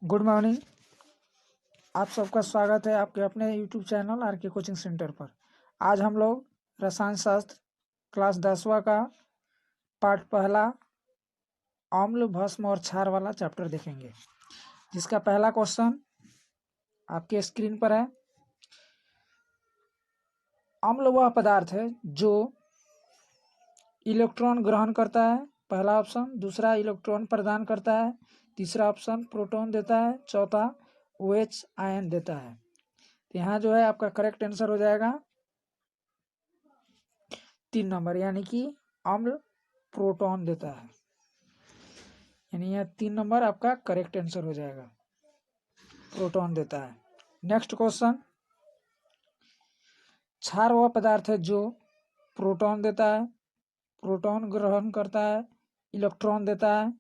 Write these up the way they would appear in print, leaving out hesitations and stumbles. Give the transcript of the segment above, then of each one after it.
Good morning. आप सबका स्वागत है आपके अपने यूट्यूब चैनल आर के कोचिंग सेंटर पर। आज हम लोग रसायन शास्त्र क्लास 10वां का पार्ट पहला अम्ल भस्म और क्षार वाला चैप्टर देखेंगे, जिसका पहला क्वेश्चन आपके स्क्रीन पर है। अम्ल वह पदार्थ है जो इलेक्ट्रॉन ग्रहण करता है, पहला ऑप्शन। दूसरा, इलेक्ट्रॉन प्रदान करता है। तीसरा ऑप्शन, प्रोटॉन देता है। चौथा, OH आयन देता है। तो यहाँ जो है आपका करेक्ट आंसर हो जाएगा 3 नंबर, यानी कि अम्ल प्रोटॉन देता है। यानी यह 3 नंबर आपका करेक्ट आंसर हो जाएगा, प्रोटॉन देता है। नेक्स्ट क्वेश्चन, क्षार वह पदार्थ है जो प्रोटॉन देता है, प्रोटॉन ग्रहण करता है, इलेक्ट्रॉन देता है,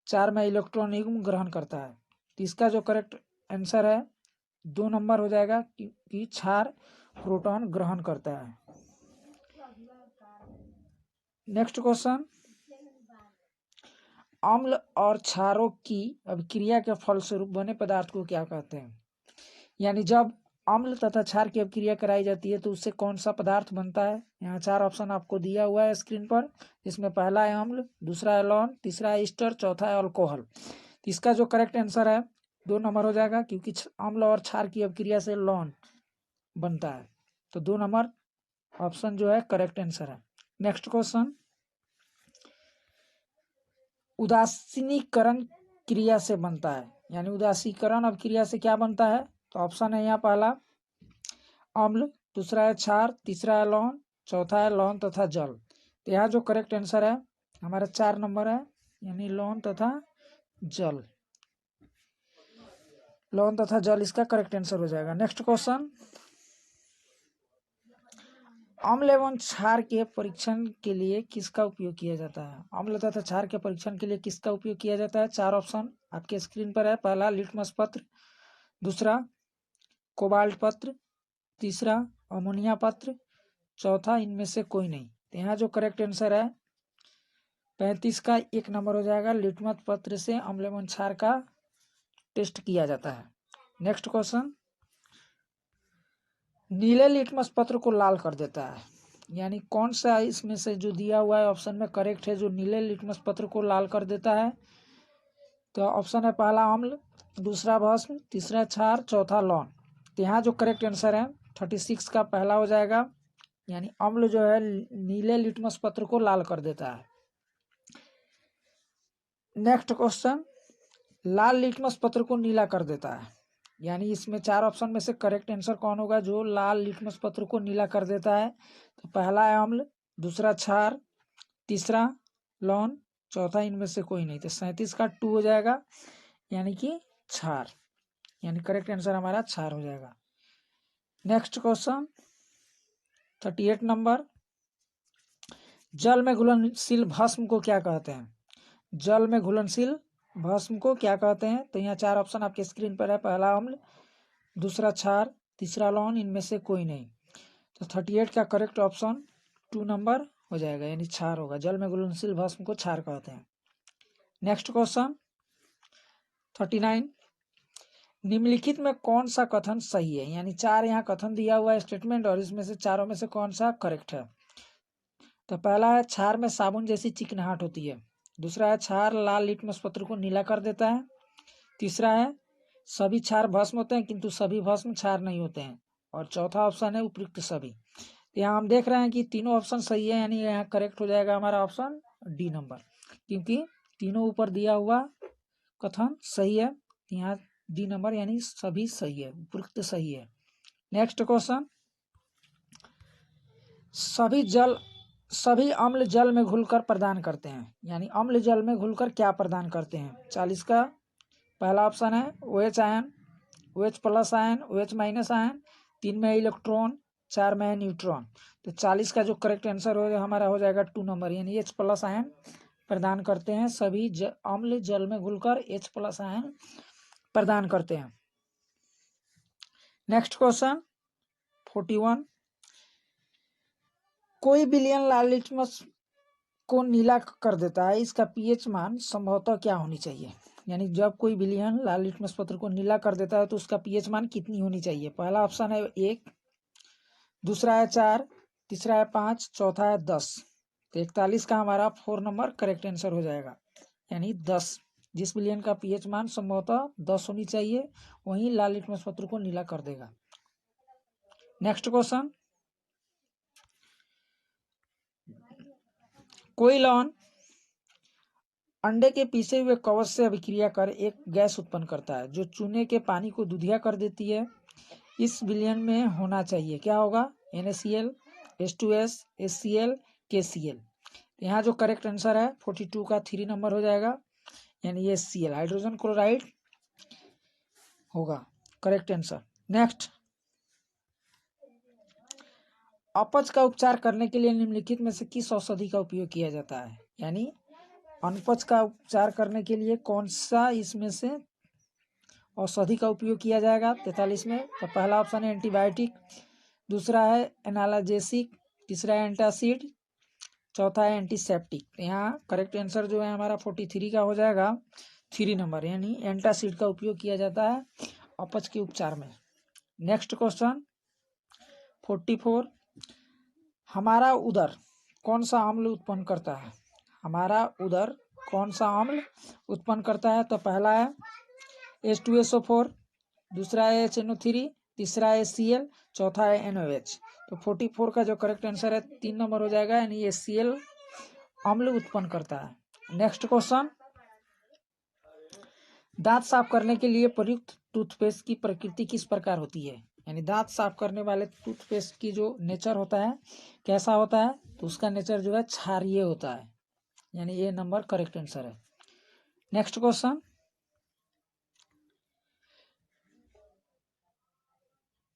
4 में इलेक्ट्रॉन युग्म ग्रहण करता है। तो इसका जो करेक्ट आंसर है 2 नंबर हो जाएगा, कि क्षार प्रोटॉन ग्रहण करता है। नेक्स्ट क्वेश्चन, अम्ल और क्षारों की अभिक्रिया के फलस्वरूप बने पदार्थ को क्या कहते हैं? यानी जब अम्ल तथा क्षार की अभिक्रिया कराई जाती है तो उससे कौन सा पदार्थ बनता है? यहाँ 4 ऑप्शन आपको दिया हुआ है स्क्रीन पर, जिसमें पहला है अम्ल, दूसरा है लौन, तीसरा है ईस्टर, चौथा है अल्कोहल। तो इसका जो करेक्ट आंसर है 2 नंबर हो जाएगा, क्योंकि अम्ल और क्षार की अभिक्रिया से लौन बनता है। तो 2 नंबर ऑप्शन जो है करेक्ट आंसर है। नेक्स्ट क्वेश्चन, उदासीनीकरण क्रिया से बनता है। यानी उदासीकरण अभिक्रिया से क्या बनता है? तो ऑप्शन है यहाँ पहला अम्ल, दूसरा है क्षार, तीसरा है लौन, चौथा है लौन तथा जल। तो यहाँ जो करेक्ट आंसर है हमारा 4 नंबर है, यानी लौन तथा जल। लौन तथा जल इसका करेक्ट आंसर हो जाएगा। नेक्स्ट क्वेश्चन, अम्ल एवं क्षार के परीक्षण के लिए किसका उपयोग किया जाता है? अम्ल तथा क्षार के परीक्षण के लिए किसका उपयोग किया जाता है? 4 ऑप्शन आपके स्क्रीन पर है। पहला लिटमस पत्र, दूसरा कोबाल्ट पत्र, तीसरा अमोनिया पत्र, चौथा इनमें से कोई नहीं। तो यहाँ जो करेक्ट आंसर है 35 का 1 नंबर हो जाएगा। लिटमस पत्र से अम्ल एवं क्षार का टेस्ट किया जाता है। नेक्स्ट क्वेश्चन, नीले लिटमस पत्र को लाल कर देता है। यानी कौन सा इसमें से जो दिया हुआ है ऑप्शन में करेक्ट है जो नीले लिटमस पत्र को लाल कर देता है? तो ऑप्शन है पहला अम्ल, दूसरा भस्म, तीसरा क्षार, चौथा लौन। तो यहाँ जो करेक्ट आंसर है 36 का पहला हो जाएगा, यानी अम्ल जो है नीले लिटमस पत्र को लाल कर देता है। नेक्स्ट क्वेश्चन, लाल लिटमस पत्र को नीला कर देता है। यानी इसमें 4 ऑप्शन में से करेक्ट आंसर कौन होगा जो लाल लिटमस पत्र को नीला कर देता है? तो पहला है अम्ल, दूसरा क्षार, तीसरा लौन, चौथा इनमें से कोई नहीं। तो 37 का 2 हो जाएगा, यानी कि क्षार। यानी करेक्ट आंसर हमारा क्षार हो जाएगा। नेक्स्ट क्वेश्चन 38 नंबर, जल में घुलनशील भस्म को क्या कहते हैं? जल में घुलनशील भस्म को क्या कहते हैं? तो यहाँ 4 ऑप्शन आपके स्क्रीन पर है। पहला अम्ल, दूसरा क्षार, तीसरा लौन, इनमें से कोई नहीं। तो 38 का करेक्ट ऑप्शन 2 नंबर हो जाएगा, यानी क्षार होगा। जल में घुलनशील भस्म को क्षार कहते हैं। नेक्स्ट क्वेश्चन 39, निम्नलिखित में कौन सा कथन सही है? यानी 4 यहाँ कथन दिया हुआ है स्टेटमेंट, और इसमें से चारों में से कौन सा करेक्ट है? तो पहला है क्षार में साबुन जैसी चिकनाहट होती है। दूसरा है क्षार लाल लिटमस पत्र को नीला कर देता है। तीसरा है सभी क्षार भस्म होते हैं किंतु सभी भस्म क्षार नहीं होते हैं। और चौथा ऑप्शन है उपयुक्त सभी। यहाँ हम देख रहे हैं कि तीनों ऑप्शन सही है, यानी यहाँ करेक्ट हो जाएगा हमारा ऑप्शन डी नंबर, क्योंकि तीनों ऊपर दिया हुआ कथन सही है। यहाँ डी नंबर यानी सभी सही है, उपयुक्त सही है। नेक्स्ट क्वेश्चन, सभी अम्ल जल में घुलकर प्रदान करते हैं। यानी अम्ल जल में घुलकर क्या प्रदान करते हैं? 40 का पहला ऑप्शन है OH ion, OH plus ion, OH minus ion, 3 में इलेक्ट्रॉन, 4 में न्यूट्रॉन। तो 40 का जो करेक्ट आंसर हमारा हो जाएगा 2 नंबर, यानी H प्लस आयन प्रदान करते हैं। सभी अम्ल जल में घुलकर H प्लस आयन प्रदान करते हैं। नेक्स्ट क्वेश्चन 41, कोई विलयन लाल लिटमस को नीला कर देता है, इसका pH मान संभवतः क्या होनी चाहिए? यानी जब कोई विलयन लाल लिटमस पत्र को नीला कर देता है तो उसका पीएच मान कितनी होनी चाहिए। पहला ऑप्शन है 1, दूसरा है 4, तीसरा है 5, चौथा है 10। तो 41 का हमारा 4 नंबर करेक्ट आंसर हो जाएगा, यानी 10। जिस विलयन का पीएच मान संभवतः 10 होनी चाहिए वही लाल लिटमस पत्र को नीला कर देगा। नेक्स्ट क्वेश्चन, कोई लॉन अंडे के पीसे हुए कवच से अभिक्रिया कर एक गैस उत्पन्न करता है जो चूने के पानी को दूधिया कर देती है। इस विलयन में होना चाहिए, क्या होगा, NaCl, H2S, HCl, KCl। यहाँ जो करेक्ट आंसर है 42 का 3 नंबर हो जाएगा, यानी ये HCl हाइड्रोजन क्लोराइड होगा करेक्ट आंसर। नेक्स्ट, अपच का उपचार करने के लिए निम्नलिखित में से किस औषधि का उपयोग किया जाता है। यानी अनपच का उपचार करने के लिए कौन सा इसमें से औषधि का उपयोग किया जाएगा 43 में। तो पहला ऑप्शन है एंटीबायोटिक, दूसरा है एनाल्जेसिक, तीसरा है एंटासिड, चौथा है एंटीसेप्टिक। यहाँ करेक्ट आंसर जो है हमारा 43 का हो जाएगा 3 नंबर, यानी एंटासिड का उपयोग किया जाता है अपच के उपचार में। नेक्स्ट क्वेश्चन 44, हमारा उदर कौन सा अम्ल उत्पन्न करता है। हमारा उदर कौन सा अम्ल उत्पन्न करता है। तो पहला है H2SO4, दूसरा है HNO3, तीसरा है Cl, चौथा है NOH। तो 44 का जो करेक्ट आंसर है 3 नंबर हो जाएगा, यानी ये Cl अम्ल उत्पन्न करता है। नेक्स्ट क्वेश्चन, दांत साफ करने के लिए प्रयुक्त टूथपेस्ट की प्रकृति किस प्रकार होती है। यानी दांत साफ करने वाले टूथपेस्ट की जो नेचर होता है कैसा होता है, तो उसका नेचर जो है क्षारीय होता है, यानी ये नंबर करेक्ट आंसर है। नेक्स्ट क्वेश्चन,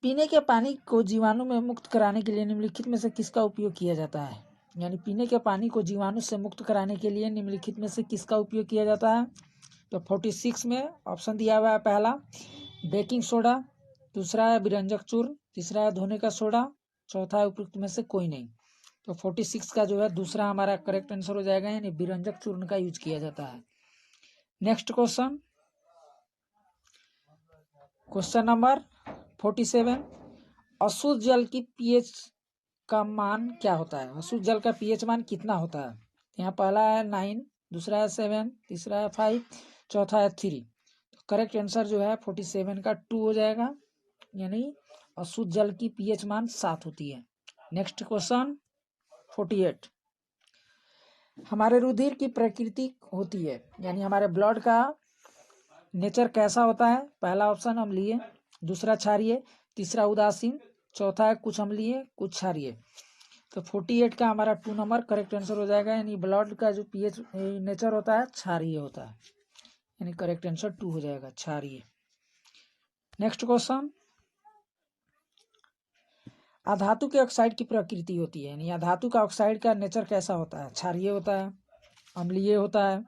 पीने के पानी को जीवाणु में मुक्त कराने के लिए निम्नलिखित में से किसका उपयोग किया जाता है। यानी पीने के पानी को जीवाणु से मुक्त कराने के लिए निम्नलिखित में से किसका उपयोग किया जाता है। तो 46 में ऑप्शन दिया हुआ है, पहला बेकिंग सोडा, दूसरा है विरंजक चूर्ण, तीसरा है धोने का सोडा, चौथा है उपयुक्त में से कोई नहीं। तो 46 का जो है दूसरा हमारा करेक्ट आंसर हो जाएगा, यानी विरंजक चूर्ण का यूज किया जाता है। नेक्स्ट क्वेश्चन, क्वेश्चन नंबर 47, अशुद्ध जल की पीएच का मान क्या होता है। अशुद्ध जल का पीएच मान कितना होता है। यहाँ पहला है 9, दूसरा है 7, तीसरा है 5, चौथा है 3। तो करेक्ट आंसर जो है 47 का 2 हो जाएगा, यानी अशुद्ध जल की पीएच मान 7 होती है। नेक्स्ट क्वेश्चन 48, हमारे रुधिर की प्रकृति होती है, यानी हमारे ब्लड का नेचर कैसा होता है। पहला ऑप्शन अम्लीय, दूसरा क्षारीय, तीसरा उदासीन, चौथा है कुछ अम्लीय कुछ क्षारीय। तो 48 का हमारा 2 नंबर करेक्ट आंसर हो जाएगा, यानी ब्लड का जो पीएच नेचर होता है क्षारीय होता है, यानी करेक्ट आंसर 2 हो जाएगा क्षारीय। नेक्स्ट क्वेश्चन, अधातु के ऑक्साइड की प्रकृति होती है, यानी अधातु का ऑक्साइड का नेचर कैसा होता है। क्षारीय होता है, अम्लीय होता है,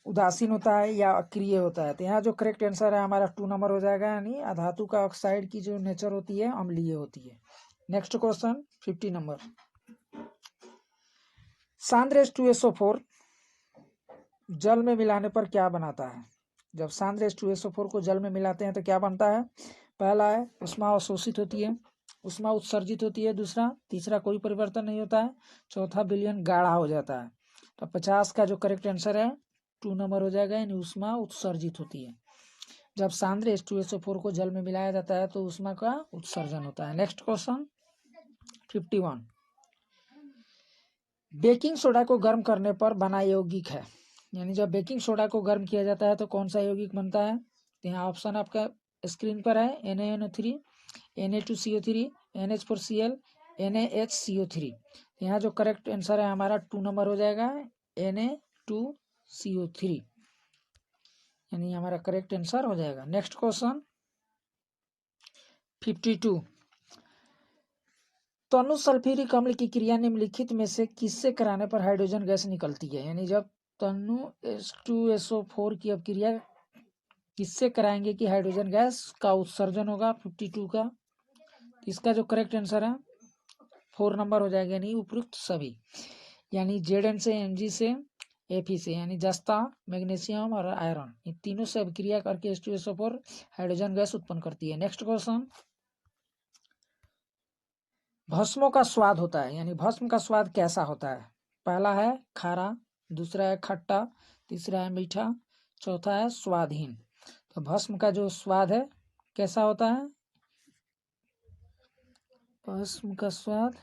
उदासीन होता है या अक्रिय होता है। तो यहाँ जो करेक्ट आंसर है हमारा 2 नंबर हो जाएगा, यानी अधातु का ऑक्साइड की जो नेचर होती है अम्लीय होती है। नेक्स्ट क्वेश्चन 50 नंबर, सांद्र H2SO4 जल में मिलाने पर क्या बनाता है। जब सांद्र H2SO4 को जल में मिलाते हैं तो क्या बनता है। पहला है उष्मा अवशोषित होती है, उष्मा उत्सर्जित होती है, दूसरा, तीसरा कोई परिवर्तन नहीं होता है, चौथा विलयन गाढ़ा हो जाता है। तो 50 का जो करेक्ट आंसर है 2 नंबर हो जाएगा, यानी उष्मा उत्सर्जित होती है। जब सांद्र H2SO4 को जल में मिलाया जाता है तो उष्मा का उत्सर्जन होता है। नेक्स्ट क्वेश्चन 51, बेकिंग सोडा को गर्म करने पर बना यौगिक है। यानी जब बेकिंग सोडा को गर्म किया जाता है तो कौन सा यौगिक बनता है। तो यहाँ ऑप्शन आपका स्क्रीन पर है, NaNO3, Na2CO3, NH4Cl, NaHCO3। यहाँ जो करेक्ट आंसर है हमारा 2 नंबर हो जाएगा, Na2CO3, यानी हमारा करेक्ट आंसर हो जाएगा। नेक्स्ट क्वेश्चन 52, तनु सल्फ्यूरिक अम्ल की क्रिया निम्नलिखित में से किससे कराने पर हाइड्रोजन गैस निकलती है। यानी जब तनु H2SO4 की अपक्रिया किससे कराएंगे कि हाइड्रोजन गैस का उत्सर्जन होगा 52 का। इसका जो करेक्ट आंसर है 4 नंबर हो जाएगा, यानी उपयुक्त सभी, यानी Zn से Mg से Fe से, यानी जस्ता, मैग्नीशियम और आयरन, इन तीनों से अभिक्रिया करके H2SO4 हाइड्रोजन गैस उत्पन्न करती है। नेक्स्ट क्वेश्चन, भस्मों का स्वाद होता है, यानी भस्म का स्वाद कैसा होता है? पहला है खारा, दूसरा है खट्टा, तीसरा है मीठा, चौथा है स्वादहीन। तो भस्म का जो स्वाद है कैसा होता है? भस्म का स्वाद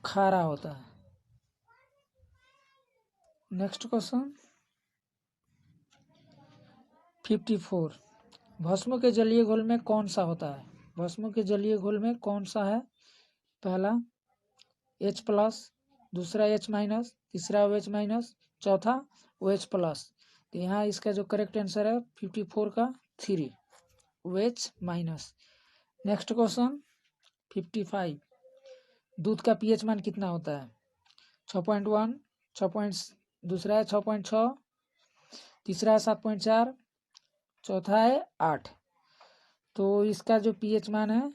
खारा होता है। नेक्स्ट क्वेश्चन 54, भस्म के जलीय घोल में कौन सा होता है? भस्म के जलीय घोल में कौन सा है? पहला H+, दूसरा H-, तीसरा OH-, चौथा OH+। तो यहाँ इसका जो करेक्ट आंसर है 54 का 3 OH-। नेक्स्ट क्वेश्चन 55, दूध का pH मान कितना होता है? 6.1, 6. दूसरा है 6.6, तीसरा है 7.4, चौथा है 8। तो इसका जो pH मान है,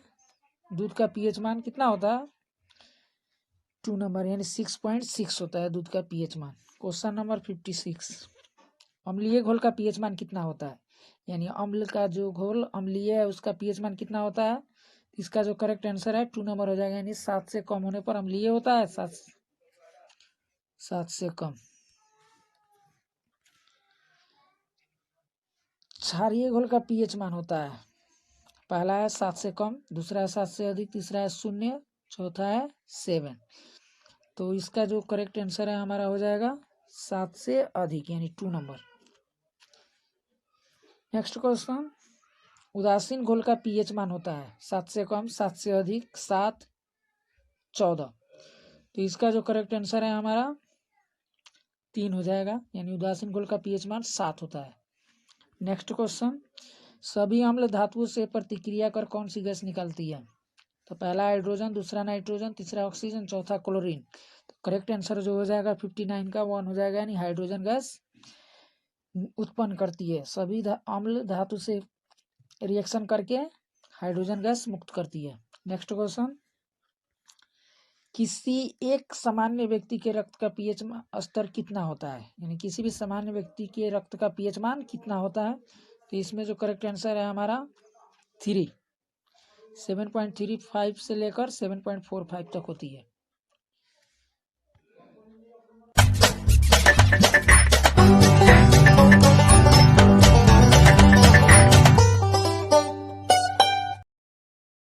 दूध का pH मान कितना होता है? 2 नंबर, यानी 6.6 होता है दूध का pH मान। क्वेश्चन नंबर 56, अम्लीय घोल का pH मान कितना होता है? यानी अम्ल का जो घोल अम्लीय है उसका pH मान कितना होता है? इसका जो करेक्ट आंसर है 2 नंबर हो जाएगा, यानी 7 से कम होने पर अम्लीय होता है, 7 से कम। क्षारीय घोल का pH मान होता है, पहला है 7 से कम, दूसरा है 7 से अधिक, तीसरा है 0, चौथा है 7। तो इसका जो करेक्ट आंसर है हमारा हो जाएगा 7 से अधिक, यानी 2 नंबर। नेक्स्ट क्वेश्चन, उदासीन घोल का pH मान होता है 7 से कम, 7 से अधिक, 7, 14। तो इसका जो करेक्ट आंसर है हमारा 3 हो जाएगा, यानी उदासीन घोल का pH मान 7 होता है। नेक्स्ट क्वेश्चन, सभी अम्ल धातुओं से प्रतिक्रिया कर कौन सी गैस निकलती है? तो पहला हाइड्रोजन, दूसरा नाइट्रोजन, तीसरा ऑक्सीजन, चौथा क्लोरीन। तो करेक्ट आंसर जो हो जाएगा 59 का 1 हो जाएगा, यानी हाइड्रोजन गैस उत्पन्न करती है। सभी अम्ल धातु से रिएक्शन करके हाइड्रोजन गैस मुक्त करती है। नेक्स्ट क्वेश्चन, किसी एक सामान्य व्यक्ति के रक्त का pH स्तर कितना होता है? यानी किसी भी सामान्य व्यक्ति के रक्त का pH मान कितना होता है? तो इसमें जो करेक्ट आंसर है हमारा 3, 7.35 से लेकर 7.45 तक होती है।